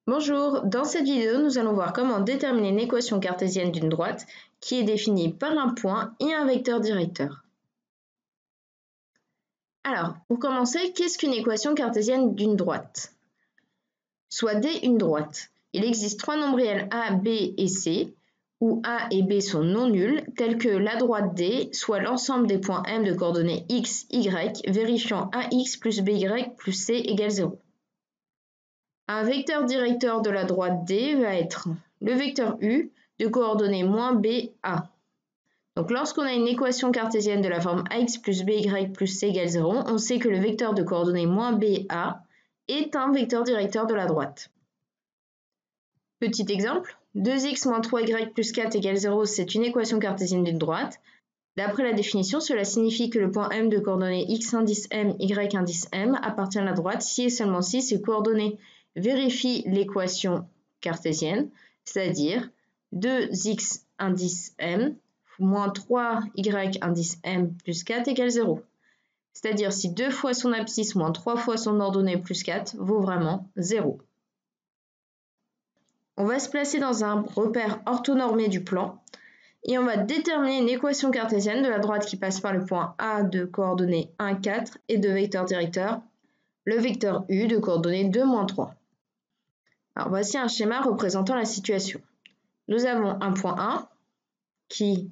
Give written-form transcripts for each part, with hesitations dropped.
Bonjour, dans cette vidéo, nous allons voir comment déterminer une équation cartésienne d'une droite qui est définie par un point et un vecteur directeur. Alors, pour commencer, qu'est-ce qu'une équation cartésienne d'une droite? Soit D une droite. Il existe trois nombres réels A, B et C, où A et B sont non nuls, tels que la droite D soit l'ensemble des points M de coordonnées x, y, vérifiant AX plus BY plus C égale 0. Un vecteur directeur de la droite D va être le vecteur U de coordonnées -BA. Donc lorsqu'on a une équation cartésienne de la forme AX plus BY plus C égale 0, on sait que le vecteur de coordonnées -BA est un vecteur directeur de la droite. Petit exemple, 2x moins 3y plus 4 égale 0, c'est une équation cartésienne d'une droite. D'après la définition, cela signifie que le point M de coordonnées x indice M, y indice M appartient à la droite si et seulement si ses coordonnées vérifient l'équation cartésienne, c'est-à-dire 2x indice M moins 3y indice M plus 4 égale 0. C'est-à-dire si 2 fois son abscisse moins 3 fois son ordonnée plus 4 vaut vraiment 0. On va se placer dans un repère orthonormé du plan et on va déterminer une équation cartésienne de la droite qui passe par le point A de coordonnées 1, 4 et de vecteur directeur, le vecteur U de coordonnées 2, 3. Alors voici un schéma représentant la situation. Nous avons un point A qui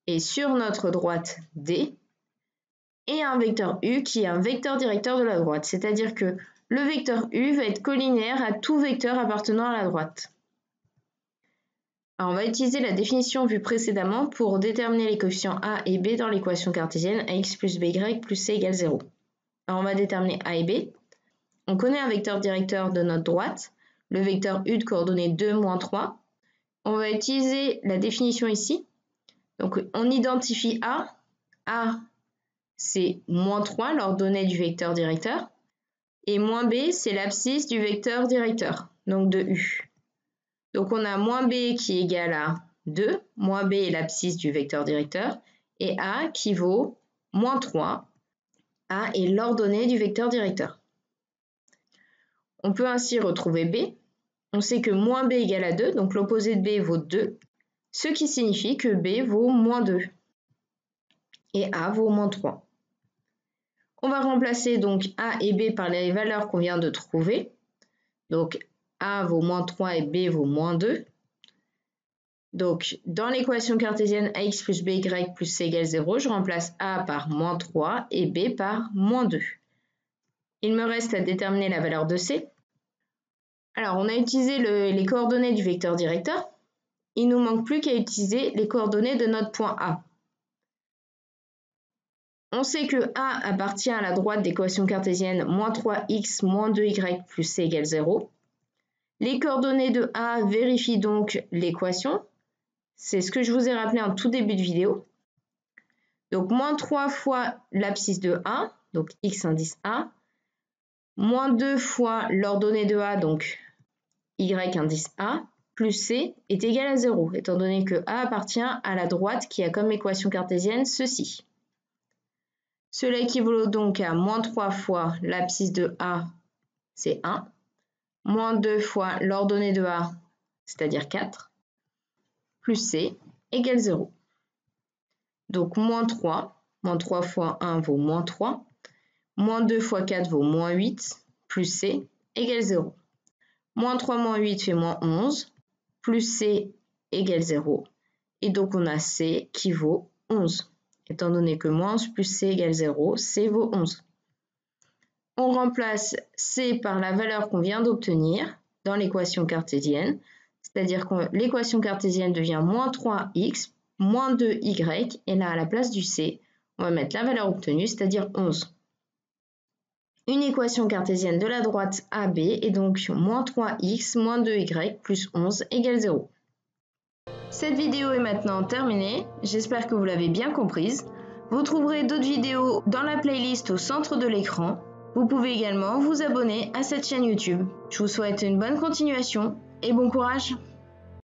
est sur notre droite D et un vecteur U qui est un vecteur directeur de la droite, c'est-à-dire que le vecteur U va être collinéaire à tout vecteur appartenant à la droite. Alors on va utiliser la définition vue précédemment pour déterminer les coefficients A et B dans l'équation cartésienne AX plus BY plus C égale 0. Alors on va déterminer A et B. On connaît un vecteur directeur de notre droite, le vecteur U de coordonnées 2, 3. On va utiliser la définition ici. Donc on identifie A. A, c'est -3, l'ordonnée du vecteur directeur. Et -B, c'est l'abscisse du vecteur directeur, donc de U. Donc on a -B qui est égal à 2, -B est l'abscisse du vecteur directeur, et A qui vaut -3. A est l'ordonnée du vecteur directeur. On peut ainsi retrouver B. On sait que -B égale à 2, donc l'opposé de B vaut 2, ce qui signifie que B vaut -2 et A vaut -3. On va remplacer donc A et B par les valeurs qu'on vient de trouver. Donc A vaut -3 et B vaut -2. Donc dans l'équation cartésienne AX plus BY plus C égale 0, je remplace A par -3 et B par -2. Il me reste à déterminer la valeur de C. Alors, on a utilisé les coordonnées du vecteur directeur. Il ne nous manque plus qu'à utiliser les coordonnées de notre point A. On sait que A appartient à la droite d'équation cartésienne -3x moins 2y plus c égale 0. Les coordonnées de A vérifient donc l'équation. C'est ce que je vous ai rappelé en tout début de vidéo. Donc, -3 fois l'abscisse de A, donc x indice A, -2 fois l'ordonnée de A, donc y indice A, plus C est égal à 0, étant donné que A appartient à la droite qui a comme équation cartésienne ceci. Cela équivaut donc à -3 fois l'abscisse de A, c'est 1, -2 fois l'ordonnée de A, c'est-à-dire 4, plus C égale 0. Donc -3 fois 1 vaut -3, -2 fois 4 vaut -8, plus C égale 0. -3 moins 8 fait -11, plus C égale 0. Et donc on a C qui vaut 11. Étant donné que -11 plus C égale 0, C vaut 11. On remplace C par la valeur qu'on vient d'obtenir dans l'équation cartésienne, c'est-à-dire que l'équation cartésienne devient -3x moins 2y, et là à la place du C, on va mettre la valeur obtenue, c'est-à-dire 11. Une équation cartésienne de la droite AB est donc -3x moins 2y plus 11 égale 0. Cette vidéo est maintenant terminée, j'espère que vous l'avez bien comprise. Vous trouverez d'autres vidéos dans la playlist au centre de l'écran. Vous pouvez également vous abonner à cette chaîne YouTube. Je vous souhaite une bonne continuation et bon courage!